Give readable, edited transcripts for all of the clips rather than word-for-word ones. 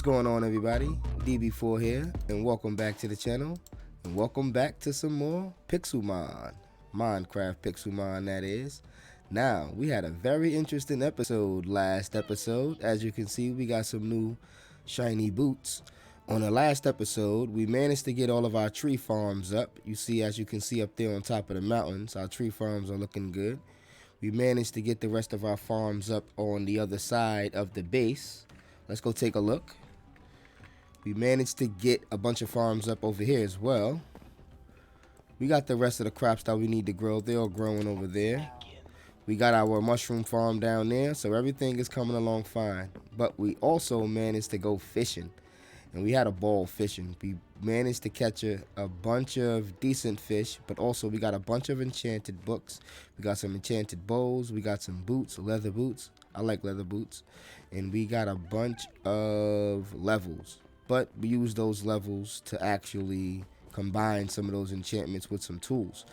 What's going on, everybody? DB4 here, and welcome back to the channel, and welcome back to some more PIXELMON, Minecraft PIXELMON, that is. Now, we had a very interesting episode last episode. As you can see, we got some new shiny boots. On the last episode, we managed to get all of our tree farms up. You see, as you can see up there on top of the mountains, our tree farms are looking good. We managed to get the rest of our farms up on the other side of the base. Let's go take a look. We managed to get a bunch of farms up over here as well. We got the rest of the crops that we need to grow. They're all growing over there. We got our mushroom farm down there, so everything is coming along fine. But we also managed to go fishing, and we had a ball fishing. We managed to catch a bunch of decent fish, but also we got a bunch of enchanted books. We got some enchanted bows. We got some boots, leather boots. I like leather boots. And we got a bunch of levels, but we use those levels to actually combine some of those enchantments with some tools.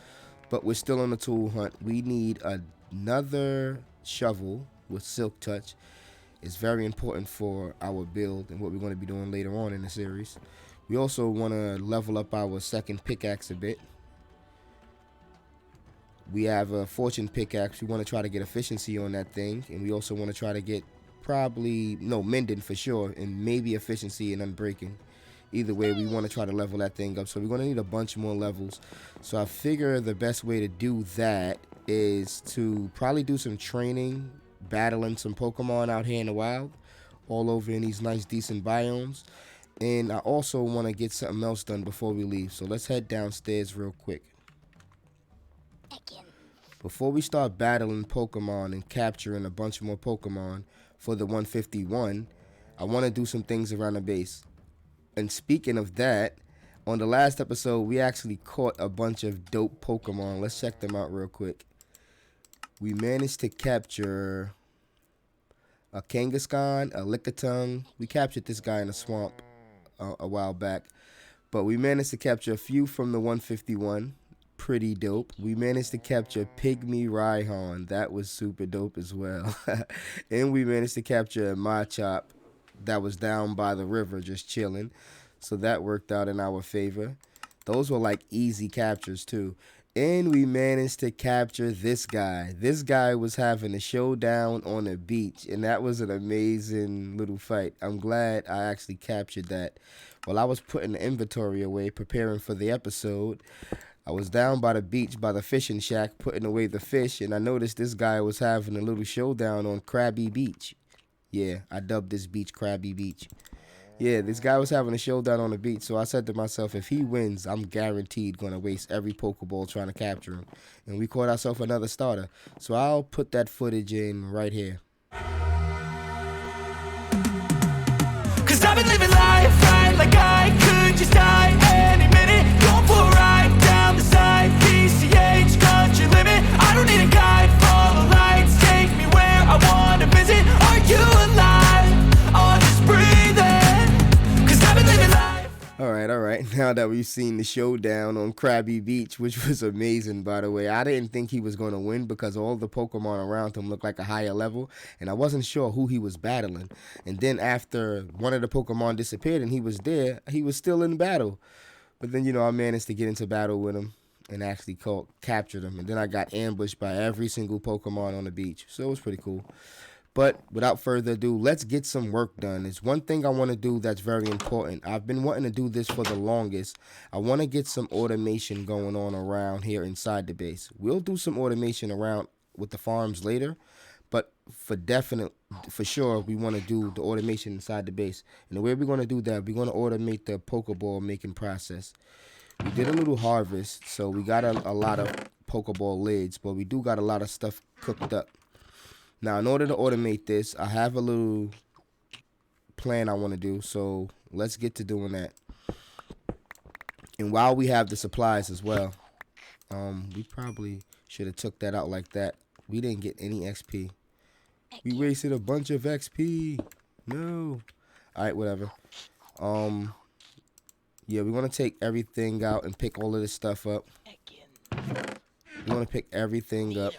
But we're still on the tool hunt. We need another shovel with silk touch. It's very important for our build and what we're going to be doing later on in the series. We also want to level up our second pickaxe a bit. We have a fortune pickaxe. We want to try to get efficiency on that thing, and we also want to try to get mending for sure, and maybe efficiency and unbreaking. Either way, we want to try to level that thing up, so we're going to need a bunch more levels. So I figure the best way to do that is to probably do some training, battling some Pokemon out here in the wild, all over in these nice decent biomes. And I also want to get something else done before we leave, so let's head downstairs real quick. Before we start battling Pokemon and capturing a bunch more Pokemon for the 151, I want to do some things around the base. And speaking of that, on the last episode, we actually caught a bunch of dope Pokemon. Let's check them out real quick. We managed to capture a Kangaskhan, a Lickitung. We captured this guy in a swamp a while back. But we managed to capture a few from the 151. Pretty dope. We managed to capture Pygmy Rhyhorn. That was super dope as well. And we managed to capture a Machop that was down by the river just chilling. So that worked out in our favor. Those were like easy captures too. And we managed to capture this guy. This guy was having a showdown on a beach, and that was an amazing little fight. I'm glad I actually captured that. While I was putting the inventory away, preparing for the episode, I was down by the beach, by the fishing shack, putting away the fish, and I noticed this guy was having a little showdown on Krabby Beach. Yeah, I dubbed this beach Krabby Beach. Yeah, this guy was having a showdown on the beach, so I said to myself, if he wins, I'm guaranteed going to waste every Pokeball trying to capture him. And we caught ourselves another starter. So I'll put that footage in right here. 'Cause I've been living life right like I could just die any minute. Going for a ride down the side, PCH, country limit. I don't need a guide, follow lights, take me where I want to visit. Are you alive? Or just breathing? 'Cause I've been living life. All right. Now that we've seen the showdown on Krabby Beach, which was amazing, by the way. I didn't think he was going to win because all the Pokemon around him looked like a higher level, and I wasn't sure who he was battling. And then after one of the Pokemon disappeared and he was there, he was still in battle. But then, I managed to get into battle with him and actually captured him. And then I got ambushed by every single Pokemon on the beach. So it was pretty cool. But without further ado, let's get some work done. There's one thing I want to do that's very important. I've been wanting to do this for the longest. I want to get some automation going on around here inside the base. We'll do some automation around with the farms later, but for sure, we want to do the automation inside the base. And the way we're going to do that, we're going to automate the Pokeball making process. We did a little harvest, so we got a lot of Pokeball lids, but we do got a lot of stuff cooked up. Now, in order to automate this, I have a little plan I want to do, so let's get to doing that. And while we have the supplies as well, we probably should have took that out like that. We didn't get any XP. We wasted a bunch of XP. No. All right, whatever. Yeah, we want to take everything out and pick all of this stuff up. We want to pick everything up.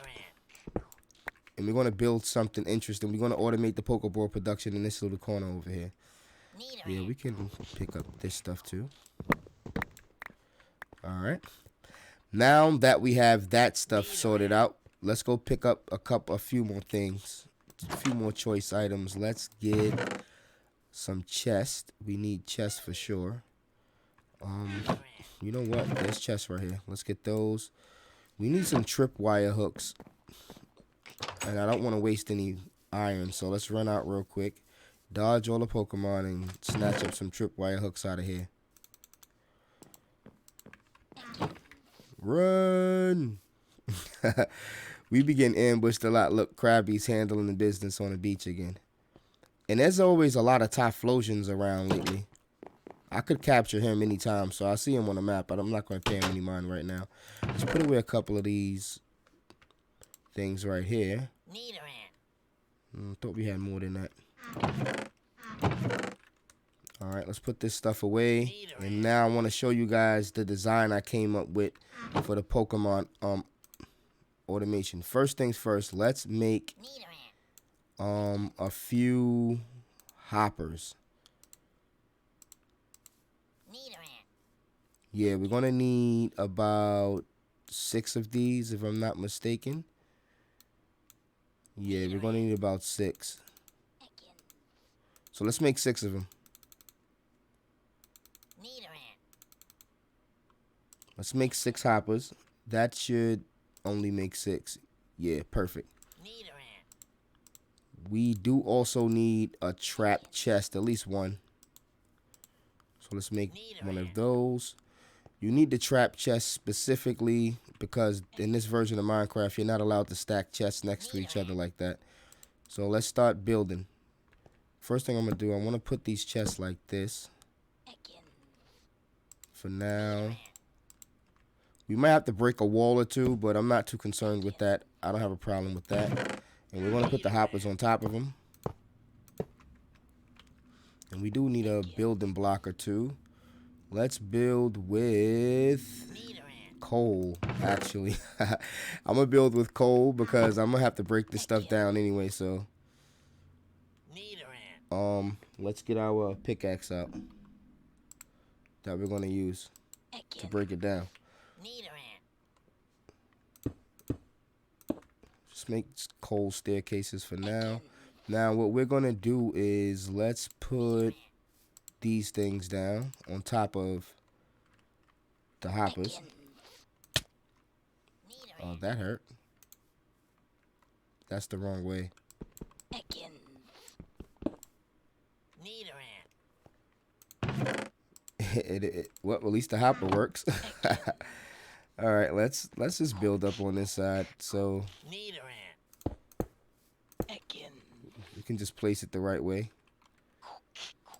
And we're going to build something interesting. We're going to automate the Pokeball production in this little corner over here. Yeah, we can pick up this stuff too. All right. Now that we have that stuff sorted out, let's go pick up a few more things, a few more choice items. Let's get some chest. We need chest for sure. You know what? There's chests right here. Let's get those. We need some tripwire hooks, and I don't want to waste any iron, so let's run out real quick, dodge all the Pokemon, and snatch up some tripwire hooks out of here. Run! We be getting ambushed a lot. Look, Krabby's handling the business on the beach again. And there's always a lot of Typhlosions around lately. I could capture him anytime, so I see him on the map, but I'm not going to pay him any mind right now. Let's put away a couple of these things right here. Thought we had more than that. Alright, let's put this stuff away. And now I want to show you guys the design I came up with for the Pokemon automation. First things first, let's make a few hoppers. Yeah, we're gonna need about 6 of these, if I'm not mistaken. Yeah, we're gonna need about 6. So let's make 6 of them. Let's make 6 hoppers. That should only make 6. Yeah, perfect. We do also need a trap chest, at least one. So let's make one of those. You need the trap chest specifically because in this version of Minecraft, you're not allowed to stack chests next to each other like that. So let's start building. First thing I'm going to do, I want to put these chests like this. For now. We might have to break a wall or two, but I'm not too concerned with that. I don't have a problem with that. And we're going to put the hoppers on top of them. And we do need a building block or two. Let's build with coal, actually. I'm going to build with coal because I'm going to have to break this stuff down anyway, so. Let's get our pickaxe out that we're going to use to break it down. Just make coal staircases for now. Now what we're going to do is let's put these things down on top of the hoppers. Oh, that hurt. That's the wrong way. Well, at least the hopper works. All right, let's just build up on this side. So we can just place it the right way.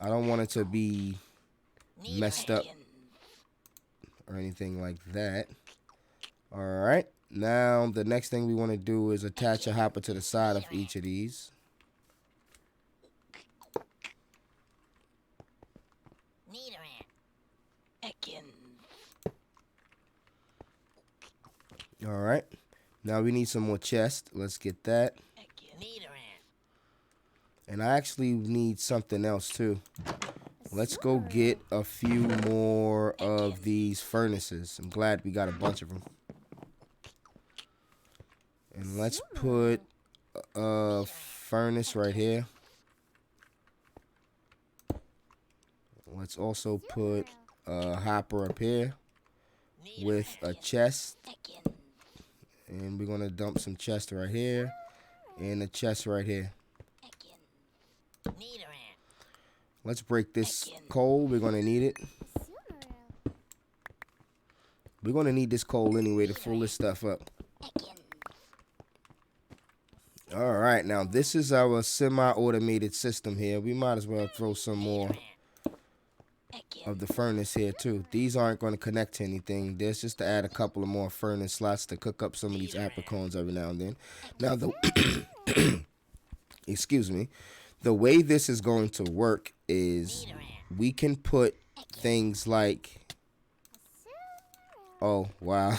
I don't want it to be messed up or anything like that. All right, now the next thing we want to do is attach a hopper to the side of each of these. All right, now we need some more chests. Let's get that. And I actually need something else too. Let's go get a few more of these furnaces. I'm glad we got a bunch of them. And let's put a furnace right here. Let's also put a hopper up here with a chest. And we're going to dump some chests right here and a chest right here. Let's break this coal. We're going to need it. We're going to need this coal anyway to fill this stuff up. All right, now this is our semi-automated system here. We might as well throw some more of the furnace here too. These aren't going to connect to anything. There's just to add a couple of more furnace slots to cook up some of these apricorns every now and then. Now the excuse me. The way this is going to work is we can put things like, oh wow,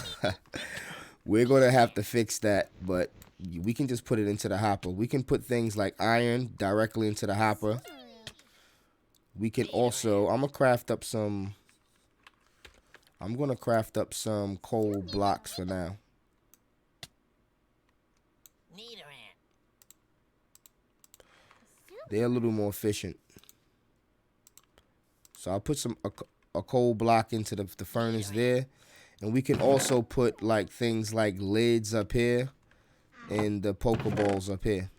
we're going to have to fix that, but we can just put it into the hopper. We can put things like iron directly into the hopper. we can also, I'm gonna craft up some coal blocks for now. They're a little more efficient. So I'll put a coal block into the furnace there. And we can also put like things like lids up here and the pokeballs up here.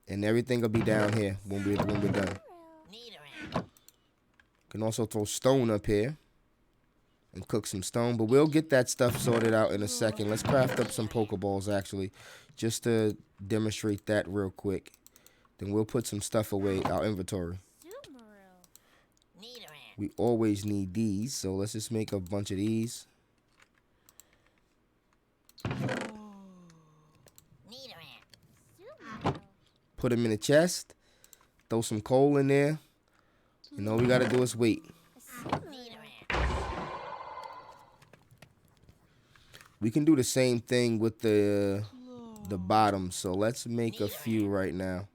And everything will be down here when we're done. Can also throw stone up here and cook some stone, but we'll get that stuff sorted out in a second. Let's craft up some pokeballs actually, just to demonstrate that real quick. Then we'll put some stuff away, our inventory. We always need these, so let's just make a bunch of these. Put them in a chest. Throw some coal in there. And all we gotta do is wait. We can do the same thing with the bottom. So let's make a few right now.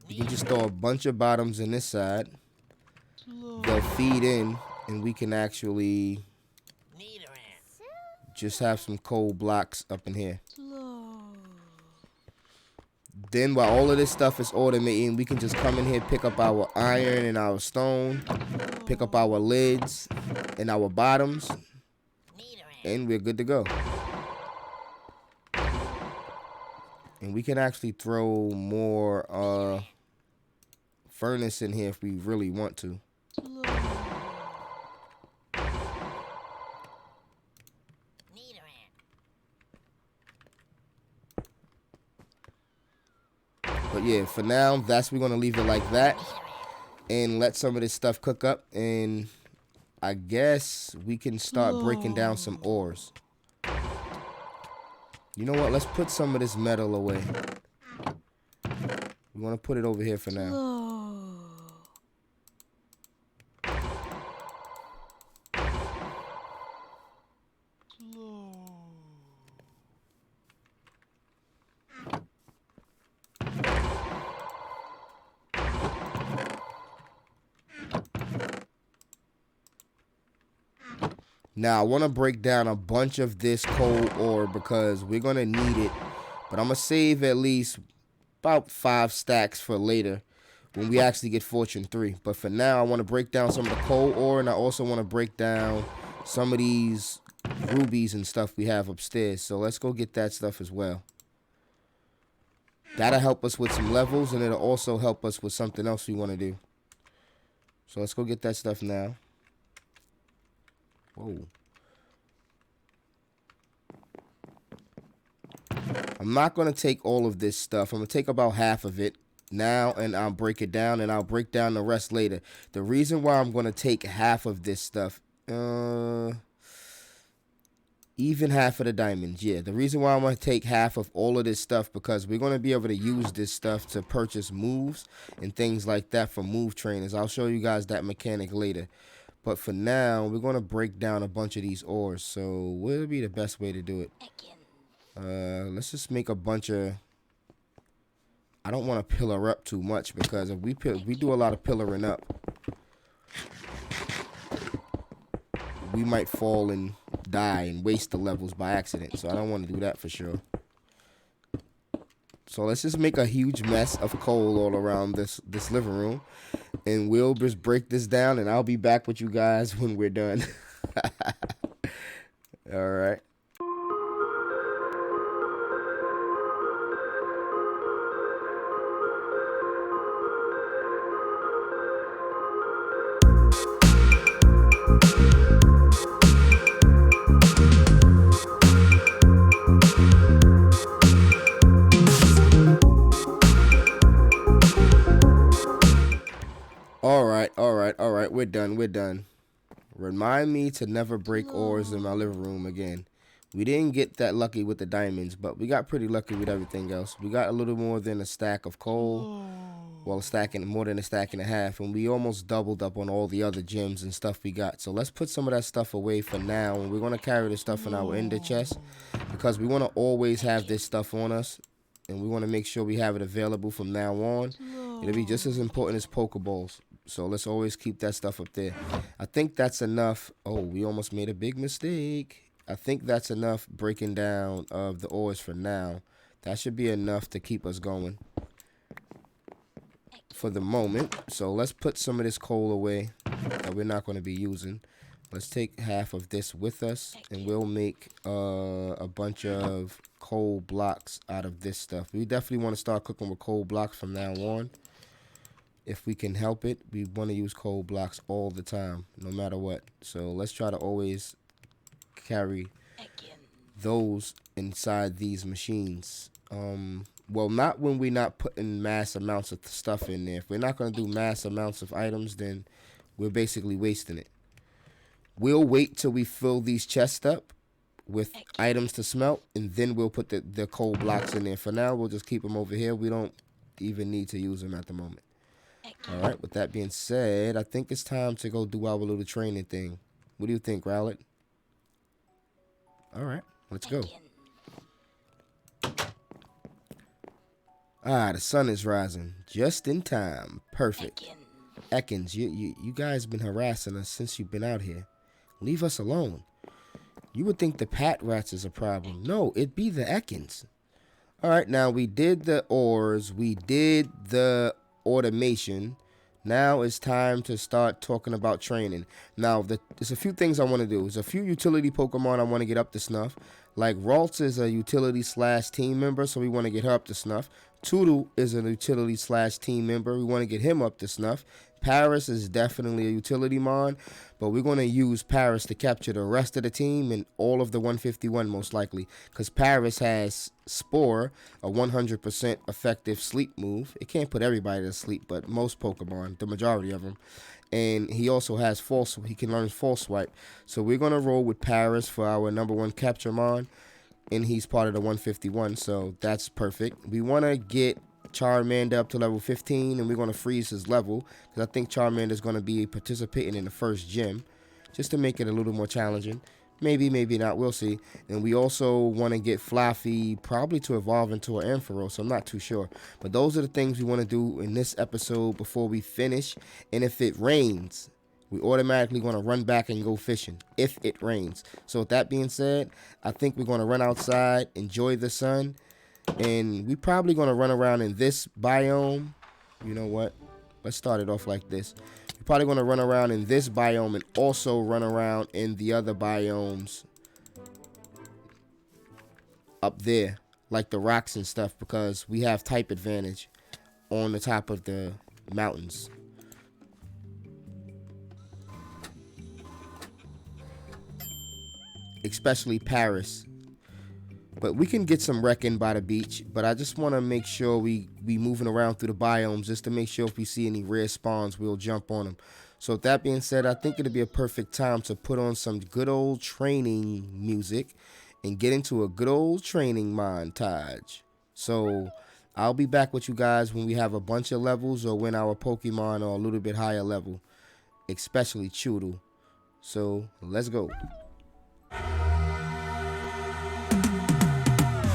You can just throw a bunch of bottoms in this side. They'll feed in, and we can actually just have some coal blocks up in here. Then while all of this stuff is automating, we can just come in here, pick up our iron and our stone, pick up our lids and our bottoms, and we're good to go. And we can actually throw more furnace in here if we really want to. But yeah, for now, we're gonna leave it like that and let some of this stuff cook up, and I guess we can start breaking down some ores. You know what? Let's put some of this metal away. We want to put it over here for now. Now, I want to break down a bunch of this coal ore because we're going to need it. But I'm going to save at least about 5 stacks for later when we actually get Fortune 3. But for now, I want to break down some of the coal ore, and I also want to break down some of these rubies and stuff we have upstairs. So let's go get that stuff as well. That'll help us with some levels, and it'll also help us with something else we want to do. So let's go get that stuff now. Whoa. I'm not going to take all of this stuff. I'm going to take about half of it now, and I'll break it down, and I'll break down the rest later. The reason why I'm going to take half of this stuff, even half of the diamonds, yeah. The reason why I'm going to take half of all of this stuff, because we're going to be able to use this stuff to purchase moves and things like that for move trainers. I'll show you guys that mechanic later. But for now, we're going to break down a bunch of these ores. So what would be the best way to do it? Let's just make a bunch of... I don't want to pillar up too much, because if we do a lot of pillaring up, we might fall and die and waste the levels by accident. So I don't want to do that for sure. So let's just make a huge mess of coal all around this living room. And we'll just break this down, and I'll be back with you guys when we're done. All right. All right, we're done. Remind me to never break ores in my living room again. We didn't get that lucky with the diamonds, but we got pretty lucky with everything else. We got a little more than a stack of coal. Well, more than a stack and a half. And we almost doubled up on all the other gems and stuff we got. So let's put some of that stuff away for now. And we're going to carry this stuff in our ender chest, because we want to always have this stuff on us. And we want to make sure we have it available from now on. It'll be just as important as Pokeballs. So let's always keep that stuff up there. I think that's enough. Oh, we almost made a big mistake. I think that's enough breaking down of the ores for now. That should be enough to keep us going for the moment. So let's put some of this coal away that we're not going to be using. Let's take half of this with us, and we'll make a bunch of coal blocks out of this stuff. We definitely want to start cooking with coal blocks from now on. If we can help it, we want to use coal blocks all the time, no matter what. So let's try to always carry those inside these machines. Well, not when we're not putting mass amounts of stuff in there. If we're not going to do mass amounts of items, then we're basically wasting it. We'll wait till we fill these chests up with items to smelt, and then we'll put the coal blocks in there. For now, we'll just keep them over here. We don't even need to use them at the moment. All right, with that being said, I think it's time to go do our little training thing. What do you think, Rowlet? All right, let's go. Ah, the sun is rising just in time. Perfect. Ekans, you guys been harassing us since you've been out here. Leave us alone. You would think the pat rats is a problem. No, it'd be the Ekans. All right, now we did the ores. We did the automation. Now it's time to start talking about training. Now, there's a few things I want to do. There's a few utility Pokemon I want to get up to snuff. Like Ralts is a utility/team member, so we want to get her up to snuff. Toodle is a utility/team member. We want to get him up to snuff. Paris is definitely a utility mon, but we're going to use Paris to capture the rest of the team and all of the 151 most likely, because Paris has Spore, a 100% effective sleep move. It can't put everybody to sleep, but most Pokemon, the majority of them. And he also has he can learn False Swipe. So we're going to roll with Paris for our #1 capture mon, and he's part of the 151, so that's perfect. We want to get Charmander up to level 15, and we're going to freeze his level, because I think Charmander is going to be participating in the first gym, just to make it a little more challenging. Maybe, maybe not. We'll see. And we also want to get Fluffy probably to evolve into an Ampharos. I'm not too sure. But those are the things we want to do in this episode before we finish. And if it rains, we automatically going to run back and go fishing if it rains. So with that being said, I think we're going to run outside, enjoy the sun. And we probably going to run around in this biome. You know what? Let's start it off like this. We're probably going to run around in this biome and also run around in the other biomes up there, like the rocks and stuff, because we have type advantage on the top of the mountains. Especially Paris. But we can get some wrecking by the beach. But I just want to make sure we moving around through the biomes, just to make sure if we see any rare spawns, we'll jump on them. So with that being said, I think it'll be a perfect time to put on some good old training music and get into a good old training montage. So I'll be back with you guys when we have a bunch of levels, or when our Pokemon are a little bit higher level, especially Choodle. So let's go.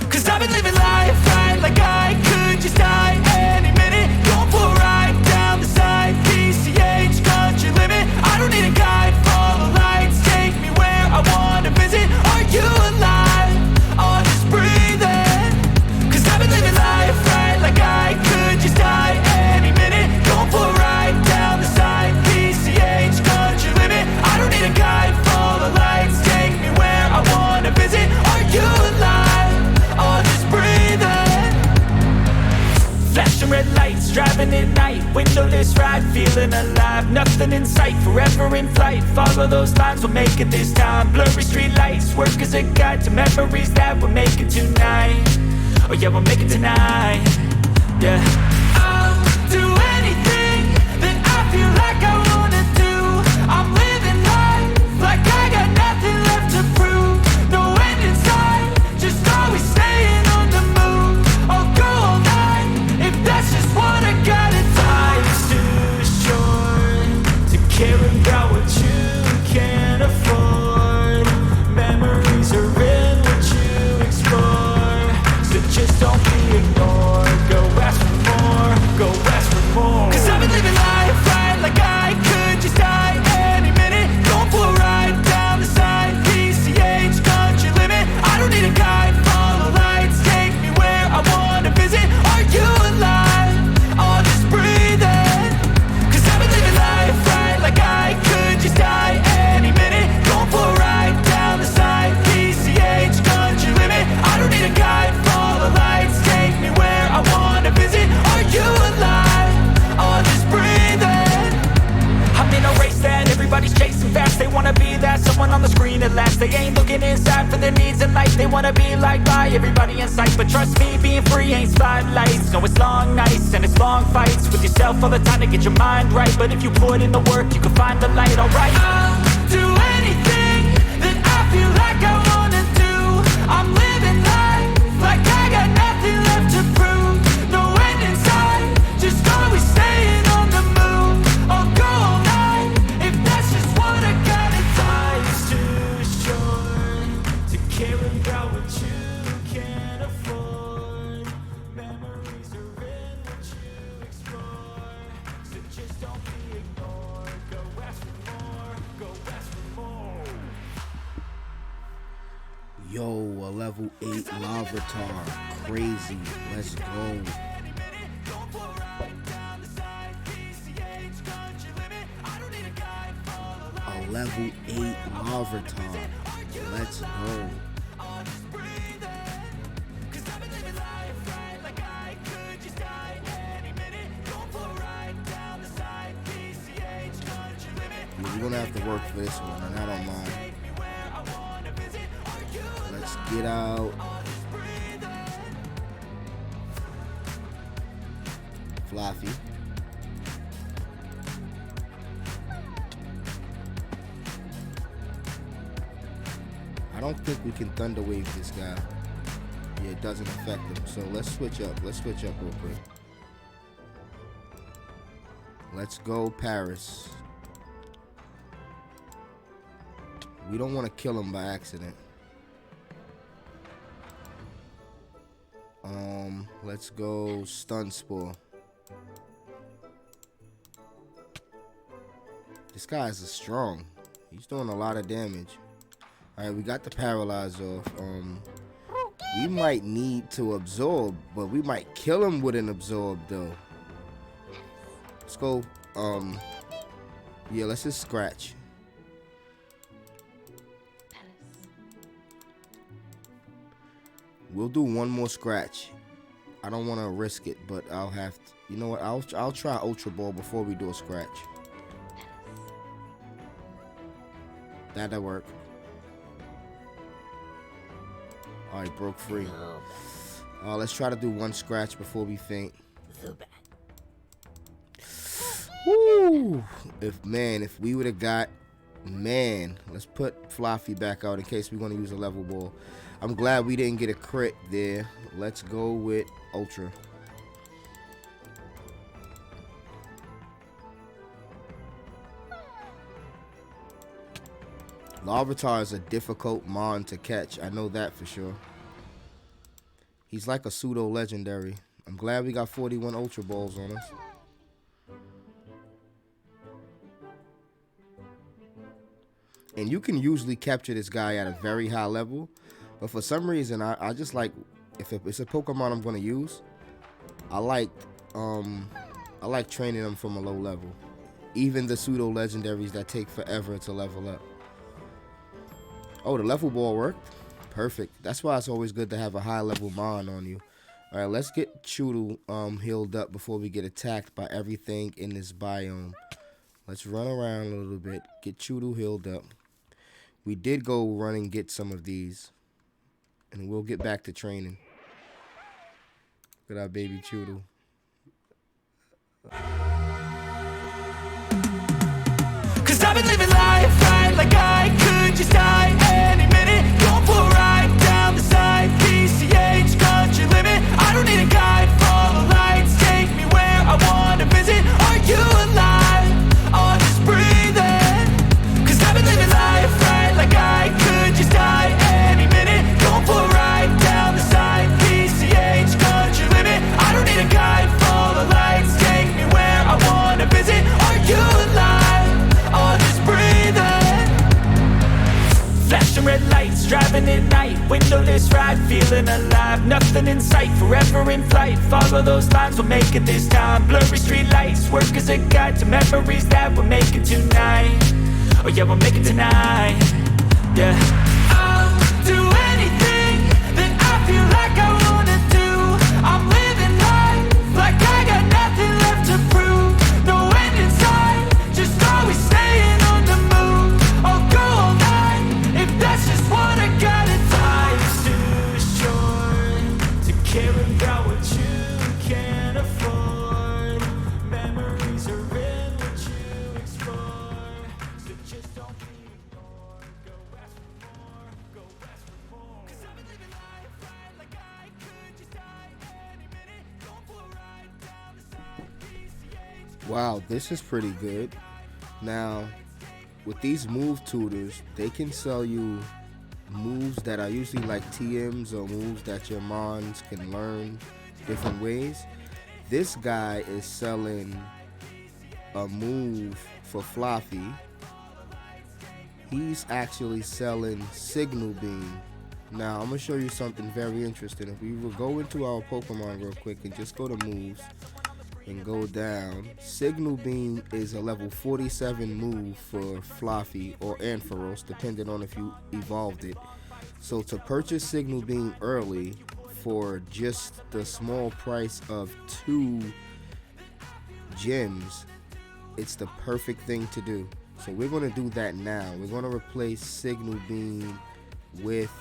Cause I've been living life right like I could just die any minute. Going for a ride down the side, PCH, country limit. I don't need a guide, follow lights, take me where I wanna visit. Are you alive? Or just breathing? Cause I've been living life right like I could just die any minute. Going for a ride down the side, PCH, country limit. I don't need a guide, follow lights, take me where I wanna visit. Are you alive? Or just breathing? Flashing red lights, driving at night, windowless ride, feeling alive. Nothing in sight, forever in flight. Follow those lines, we'll make it this time. Blurry street lights, work as a guide to memories that we're making tonight. Oh yeah, we'll make it tonight. Yeah. I'll do anything that I feel like I wanna do. I'm living life like I got nothing left to prove. No end in sight. about what you can't afford. Memories are in what you explore. So just don't be ignored. Go ask for more, go ask for more. 'Cause I've been living life right like I could just die any minute. Going for a ride down the side, PCH, country limit. I don't need a guide, follow lights, take me where I wanna visit. Are you alive? Or just breathing? 'Cause I've been living life right like I could just die any minute. Going for a ride down the side, PCH, country limit. I don't need a guide, follow lights, take me where I wanna visit. Are you alive? Or just breathing? I'm in a race that everybody's chasing fast. They wanna be that someone on the screen at last. They ain't looking inside for their needs in life. They wanna be like by everybody in sight. But trust me, being free ain't spotlights. No, it's long nights and it's long fights with yourself all the time to get your mind right. But if you put in the work, you can find the light, alright. I'll do anything that I feel like I wanna do. I'm living life like I got nothing left to prove. No end in sight, just always staying on the move. I'll go all night if that's just what I gotta do. Life's too short to care about what you can't afford. Memories are in what you explore. So just don't be ignored. Go ask for more, go ask for more. Yo, a level 8 Lavatar. Crazy. Let's go. A level 8 Lavatar. Let's go. We're gonna have to work for this one, and I don't mind. Let's get out. Fluffy. I don't think we can Thunder Wave this guy. Yeah, it doesn't affect him. So let's switch up. Let's switch up real quick. Let's go Paris. We don't want to kill him by accident. Let's go Stun Spore. This guy is strong. He's doing a lot of damage. Alright, we got the paralyze off. We might need to absorb, but we might kill him with an absorb though. Let's go. Yeah, let's just scratch. We'll do one more scratch. I don't want to risk it, but I'll have to. You know what? I'll try Ultra Ball before we do a scratch. That'll work. All right, broke free. Let's try to do one scratch before we faint. Woo! If we would have got, let's put Fluffy back out in case we're going to use a level ball. I'm glad we didn't get a crit there. Let's go with Ultra. Larvitar is a difficult mon to catch. I know that for sure. He's like a pseudo legendary. I'm glad we got 41 Ultra Balls on us. And you can usually capture this guy at a very high level. But for some reason, I just like, if it's a Pokemon I'm going to use, I like training them from a low level. Even the pseudo legendaries that take forever to level up. Oh, the level ball worked. Perfect. That's why it's always good to have a high level mon on you. All right, let's get Choodle healed up before we get attacked by everything in this biome. Let's run around a little bit. Get Choodle healed up. We did go run and get some of these. And we'll get back to training. Look at our baby Choodle. Cause I've been living life right like I could just die any minute. Going for a ride down the side, PCH, country limit. I don't need a guide, follow lights, take me where I wanna visit. Are you alive? Or just breathing? Windowless ride, feeling alive. Nothing in sight, forever in flight. Follow those lines, we'll make it this time. Blurry street lights, work as a guide to memories that we're making tonight. Oh yeah, we'll make it tonight. Yeah. I'll do anything that I feel like I wanna do. I'm living life like I got nothing left to prove. No end in sight, just always staying on the move. I'll go all night if that's just what I gotta do. Life's too short to care about what you can't afford. Memories are in what you explore, so just don't be ignored. Go ask for more, go ask for more. 'Cause I've been living life right like I could just die any minute. Going for a ride down the side, PCH. Wow, this is pretty good. Now, with these move tutors, they can sell you moves that are usually like TMs or moves that your mons can learn different ways. This guy is selling a move for Fluffy. He's actually selling Signal Beam. Now, I'm going to show you something very interesting. If we will go into our Pokemon real quick and just go to moves and go down, Signal Beam is a level 47 move for Fluffy or Ampharos, depending on if you evolved it. So to purchase Signal Beam early for just the small price of 2 gems, it's the perfect thing to do. So we're going to do that now. We're going to replace Signal Beam with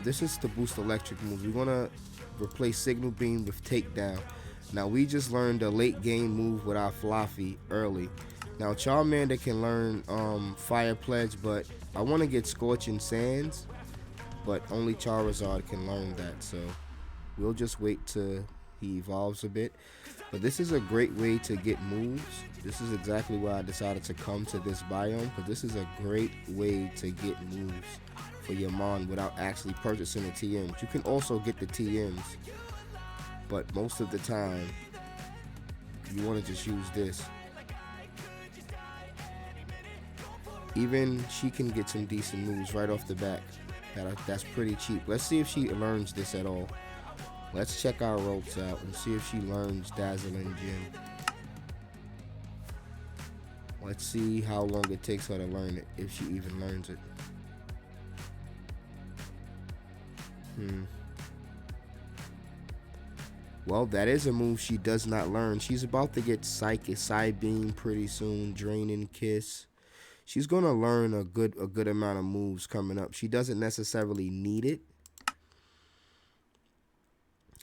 this is to boost electric moves. We're gonna replace Signal Beam with Takedown. Now we just learned a late game move with our Fluffy early. Now Charmander can learn Fire Pledge, but I want to get Scorching Sands, but only Charizard can learn that. So we'll just wait till he evolves a bit. But this is a great way to get moves. This is exactly why I decided to come to this biome, because this is a great way to get moves for your Mon without actually purchasing the TMs. You can also get the TMs, but most of the time you want to just use this. Even she can get some decent moves right off the bat. That's pretty cheap. Let's see if she learns this at all. Let's check our ropes out and see if she learns Dazzling Gem. Let's see how long it takes her to learn it, if she even learns it. Well, that is a move she does not learn. She's about to get Psychic Psybeam pretty soon, Draining Kiss. She's gonna learn a good amount of moves coming up. She doesn't necessarily need it.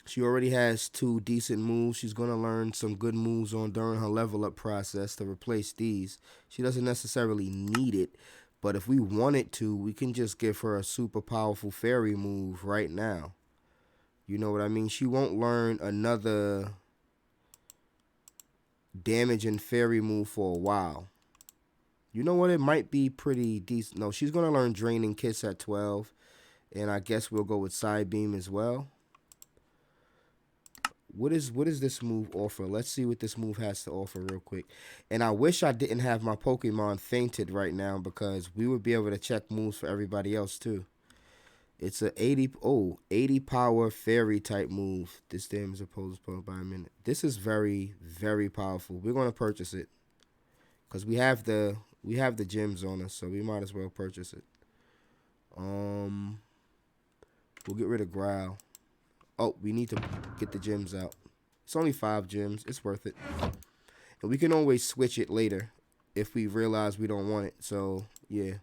She already has 2 decent moves. She's gonna learn some good moves during her level up process to replace these. She doesn't necessarily need it, but if we wanted to, we can just give her a super powerful fairy move right now. You know what I mean? She won't learn another damaging fairy move for a while. You know what? It might be pretty decent. No, she's going to learn Draining Kiss at 12. And I guess we'll go with Psybeam as well. What is this move offer? Let's see what this move has to offer real quick. And I wish I didn't have my Pokemon fainted right now, because we would be able to check moves for everybody else too. It's a 80 power fairy type move. This damage opposed by a minute. This is very, very powerful. We're going to purchase it because we have the gems on us, so we might as well purchase it. We'll get rid of Growl. Oh, we need to get the gems out. It's only 5 gems. It's worth it. And we can always switch it later if we realize we don't want it. So, yeah.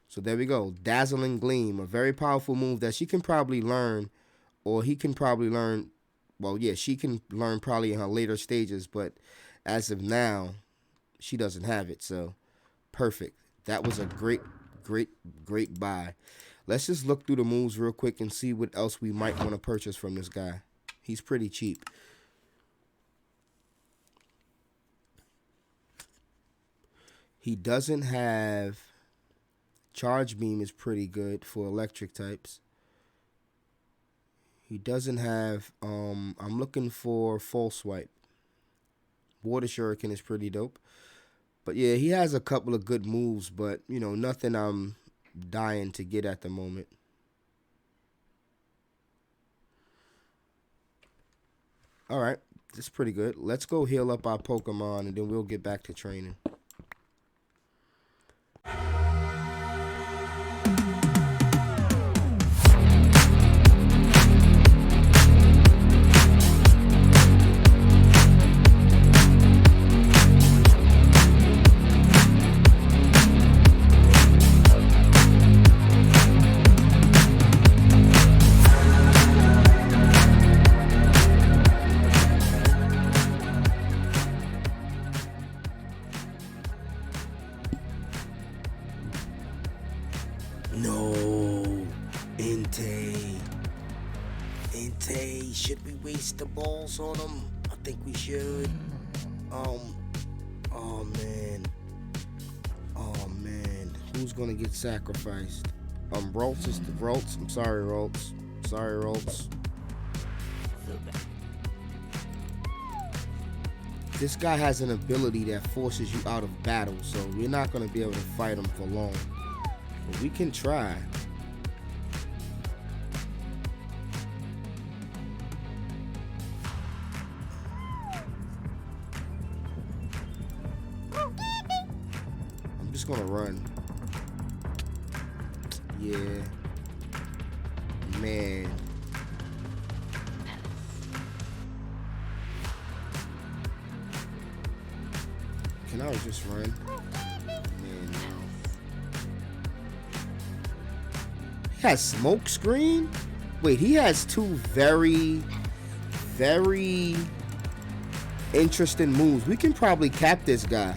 So, there we go. Dazzling Gleam. A very powerful move that she can probably learn. Or he can probably learn. Well, yeah, she can learn probably in her later stages. But as of now, she doesn't have it. So, perfect. That was a great buy. Let's just look through the moves real quick and see what else we might want to purchase from this guy. He's pretty cheap. He doesn't have... Charge Beam is pretty good for electric types. He doesn't have... I'm looking for Full Swipe. Water Shuriken is pretty dope. But yeah, he has a couple of good moves, but you know, nothing I'm dying to get at the moment. All right, that's pretty good. Let's go heal up our Pokemon, and then we'll get back to training. No, Entei. Should we waste the balls on him? I think we should. Oh man. Who's gonna get sacrificed? Roltz is the Roltz. I'm sorry, Roltz. This guy has an ability that forces you out of battle, so we're not gonna be able to fight him for long. But we can try. I'm just gonna run. Yeah. Man. Can I just run? Man, no. He has smoke screen? Wait, he has two very interesting moves. We can probably cap this guy.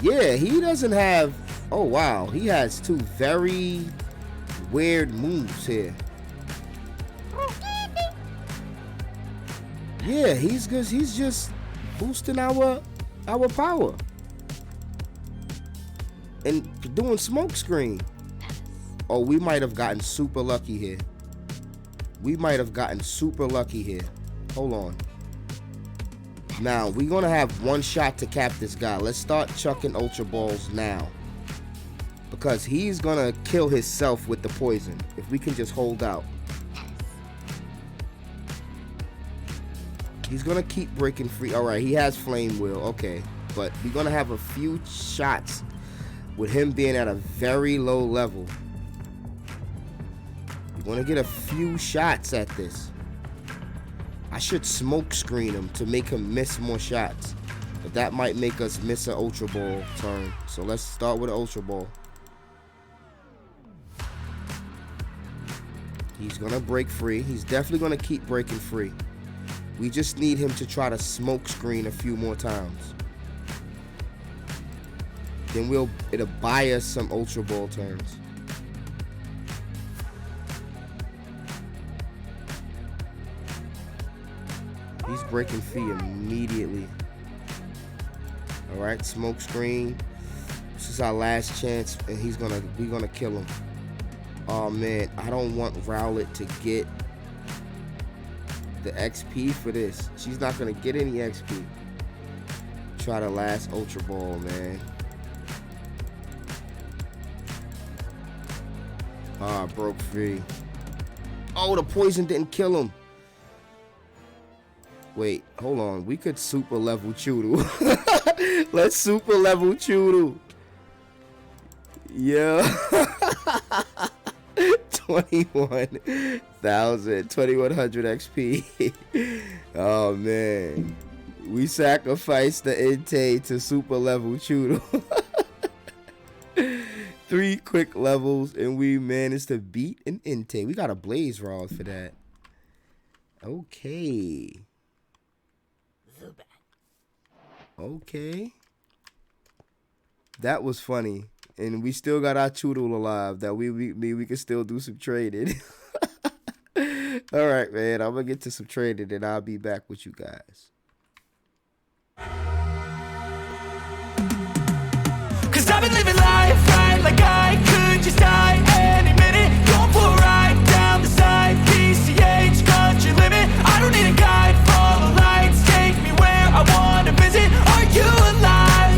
Yeah, he doesn't have... Oh, wow. He has two very weird moves here. Yeah, he's just boosting our power. And doing smoke screen. Oh, we might have gotten super lucky here. Hold on. Now, we're going to have one shot to cap this guy. Let's start chucking Ultra Balls now. Because he's going to kill himself with the poison. If we can just hold out. He's going to keep breaking free. Alright, he has Flame Wheel. Okay. But we're going to have a few shots with him being at a very low level. We're going to get a few shots at this. I should smoke screen him to make him miss more shots. But that might make us miss an Ultra Ball turn. So let's start with an Ultra Ball. He's going to break free. He's definitely going to keep breaking free. We just need him to try to smoke screen a few more times. Then it'll buy us some Ultra Ball turns. He's breaking free immediately. Alright, smoke screen. This is our last chance, and we're gonna kill him. Oh man, I don't want Rowlet to get the XP for this. She's not gonna get any XP. Try the last Ultra Ball, man. Broke free. Oh, the poison didn't kill him. Wait, hold on. We could super level Choodle. Let's super level Choodle. Yeah. 21,100 XP. Oh man, we sacrificed the Entei to super level Choodle. 3 quick levels, and we managed to beat an Entei. We got a Blaze Rod for that. Okay. That was funny. And we still got our Choodle alive. That we can still do some trading. Alright, man. I'm gonna get to some trading and I'll be back with you guys. Cause I've been living life right like I could just die any minute. Going for a ride down the side, PCH, country limit. I don't need a guide, follow lights, take me where I wanna visit. Are you alive?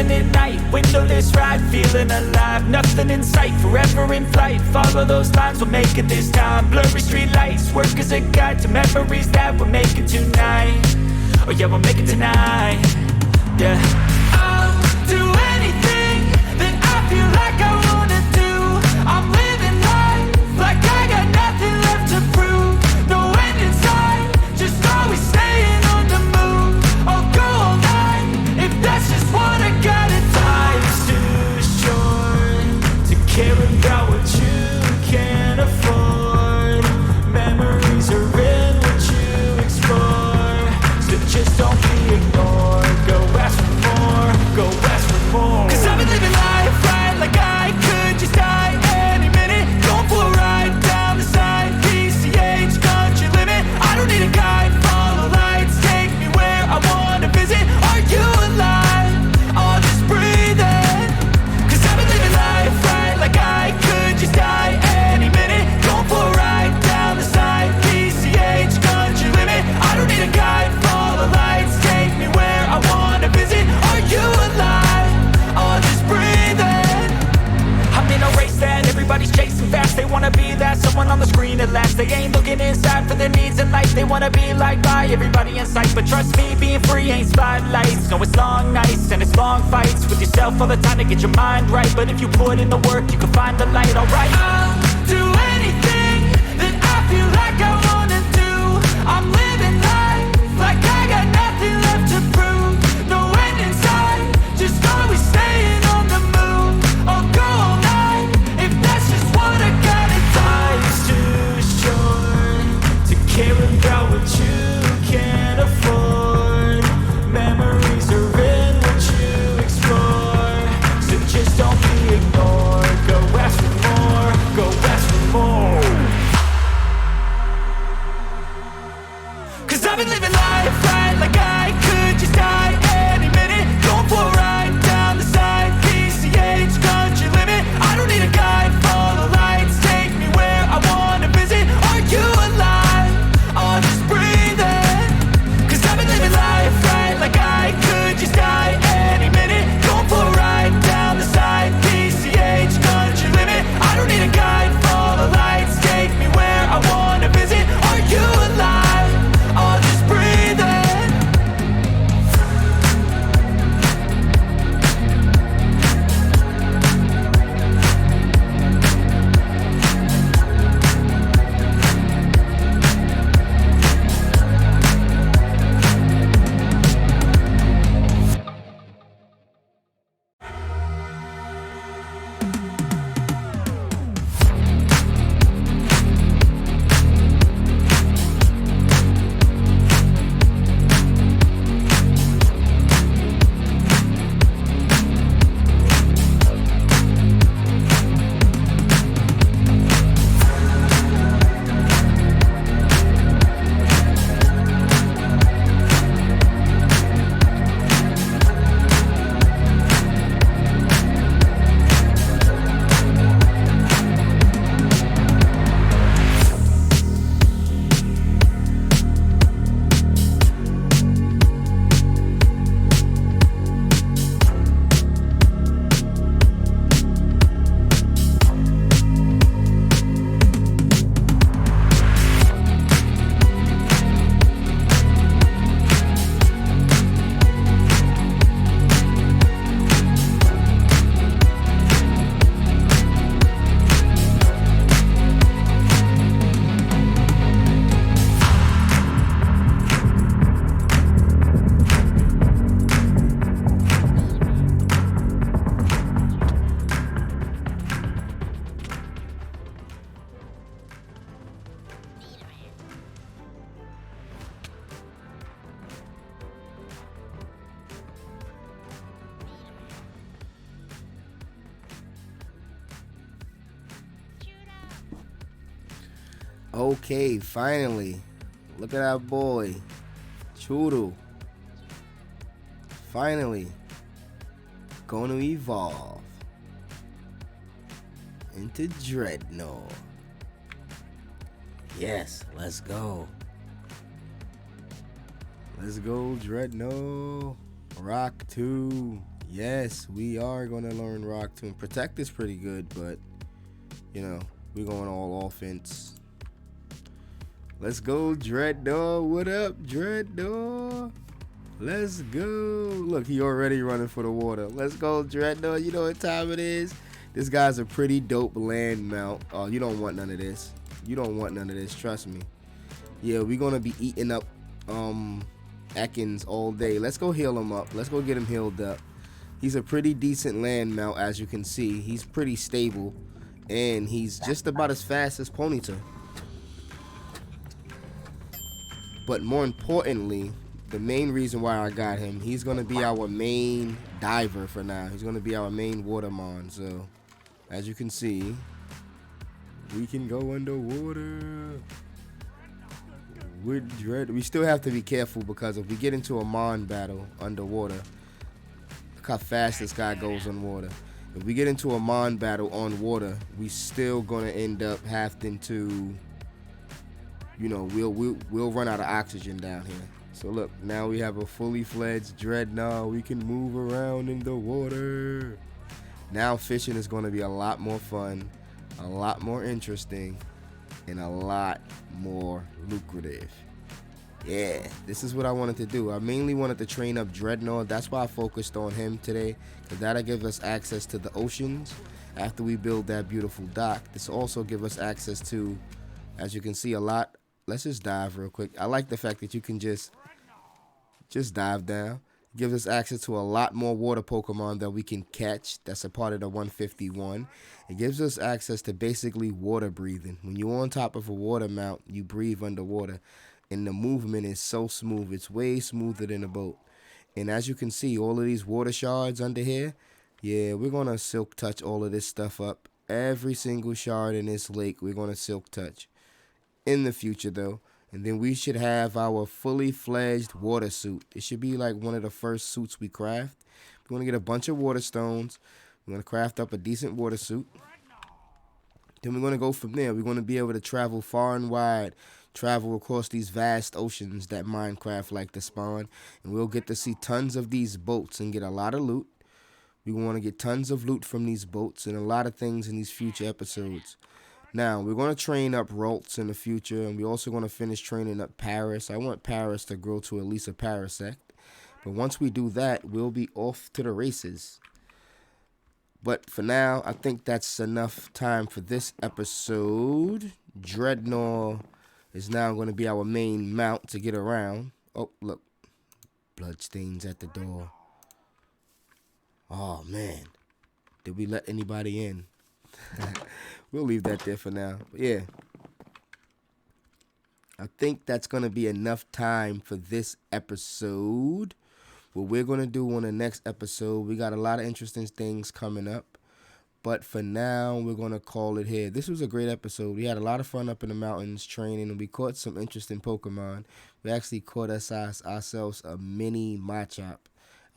living at night, windowless ride, feeling alive. Nothing in sight, forever in flight. Follow those lines, we'll make it this time. Blurry street lights, work as a guide to memories that we're making tonight. Oh yeah, we'll make it tonight. Yeah. I'll do anything that I feel like I wanna do. I'm living life like I got nothing left to prove. No end in sight, just always staying on the move. I'll go all night if that's just what I gotta do. Life's too short to care about what you can't afford. Memories are in what you explore, so just don't be ignored. Go ask for more, go ask for more. 'Cause I've been living life right like I could just die any minute. Going for a ride down the side, PCH country limit. I don't need a guide, follow lights, take me where I wanna visit. Are you alive? Or just breathing? 'Cause I've been living life right like I could just die any minute. Going for a ride down the side, PCH country limit. I don't need a guide, follow lights, take me where I wanna visit. Are you alive? Or just breathing? I'm in a race that everybody's chasing fast. They wanna be that someone on the screen at last. They ain't looking inside for their needs in life. They wanna be liked by everybody in sight. But trust me, being free ain't spotlights. No, it's long nights and it's long fights with yourself all the time to get your mind right. But if you put in the work, you can find the light, alright? I'll do anything that I feel like I wanna do. I'm living life like I got nothing left to prove. No end in sight, just always staying on the move. I'll go all night if that's just what I gotta do. Life's too short to care about what you can't afford. Memories are in what you explore, so just don't be ignored. Go ask for more, go ask for more. 'Cause I've been living life right like I could just die any minute. Going for a ride down the side, PCH country limit. I don't need a guide, follow lights, take me where I wanna visit. Are you alive? Or just breathing? 'Cause I've been living life right like I could just die any minute. Going for a ride down the side, PCH country limit. I don't need a guide, follow lights, take me where I wanna visit. Are you alive? Or just breathing? Okay, finally. Look at our boy, Churu. Finally going to evolve into Dreadnought. Yes, let's go. Let's go, Dreadnought. Rock 2. Yes, we are going to learn Rock Tomb. Protect is pretty good, but, you know, we're going all offense. Let's go, Dreadnought. What up, Dreadnought? Let's go. Look, he already running for the water. Let's go, Dreadnought. You know what time it is? This guy's a pretty dope land mount. Oh, you don't want none of this. You don't want none of this. Trust me. Yeah, we're going to be eating up Ekans all day. Let's go heal him up. Let's go get him healed up. He's a pretty decent land mount, as you can see. He's pretty stable. And he's just about as fast as Ponyta. But more importantly, the main reason why I got him, he's going to be our main diver for now. He's going to be our main watermon. So, as you can see, we can go underwater with Dread. We still have to be careful because if we get into a Mon battle underwater, look how fast this guy goes on water. If we get into a Mon battle on water, we still going to end up having to, you know, we'll run out of oxygen down here. So look, now we have a fully fledged Dreadnought. We can move around in the water. Now fishing is going to be a lot more fun, a lot more interesting, and a lot more lucrative. Yeah, this is what I wanted to do. I mainly wanted to train up Dreadnought. That's why I focused on him today, because that'll give us access to the oceans after we build that beautiful dock. This also give us access to, as you can see, a lot. Let's just dive real quick. I like the fact that you can just dive down. It gives us access to a lot more water Pokemon that we can catch. That's a part of the 151. It gives us access to basically water breathing. When you're on top of a water mount, you breathe underwater. And the movement is so smooth. It's way smoother than a boat. And as you can see, all of these water shards under here, yeah, we're going to silk touch all of this stuff up. Every single shard in this lake, we're going to silk touch. In the future though, and then we should have our fully fledged water suit. It should be like one of the first suits we craft. We're gonna get a bunch of water stones. We're gonna craft up a decent water suit. Then we're gonna go from there. We're gonna be able to travel far and wide, travel across these vast oceans that Minecraft like to spawn, and we'll get to see tons of these boats and get a lot of loot. We want to get tons of loot from these boats and a lot of things in these future episodes. Now, we're going to train up Ralts in the future, and we're also going to finish training up Paris. I want Paris to grow to at least a Parasect. But once we do that, we'll be off to the races. But for now, I think that's enough time for this episode. Dreadnought is now going to be our main mount to get around. Oh, look. Bloodstains at the door. Oh, man. Did we let anybody in? We'll leave that there for now. But yeah, I think that's going to be enough time for this episode. What we're going to do on the next episode, we got a lot of interesting things coming up. But for now, we're going to call it here. This was a great episode. We had a lot of fun up in the mountains training, and we caught some interesting Pokemon. We actually caught ourselves a mini Machop.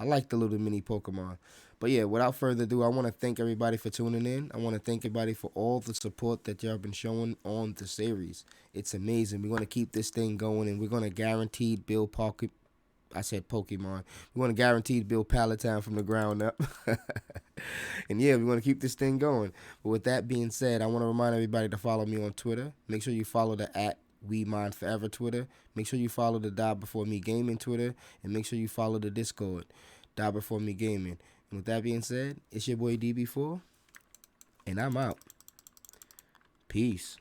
I like the little mini Pokemon. But yeah, without further ado, I want to thank everybody for tuning in. I want to thank everybody for all the support that y'all been showing on the series. It's amazing. We're going to keep this thing going, and we're going to guaranteed build Pokemon. We're going to guaranteed build Pallet Town from the ground up. And yeah, we're going to keep this thing going. But with that being said, I want to remind everybody to follow me on Twitter. Make sure you follow the @WeMindForever Twitter. Make sure you follow the Die Before Me Gaming Twitter. And make sure you follow the Discord, Die Before Me Gaming. And with that being said, it's your boy DB4, and I'm out. Peace.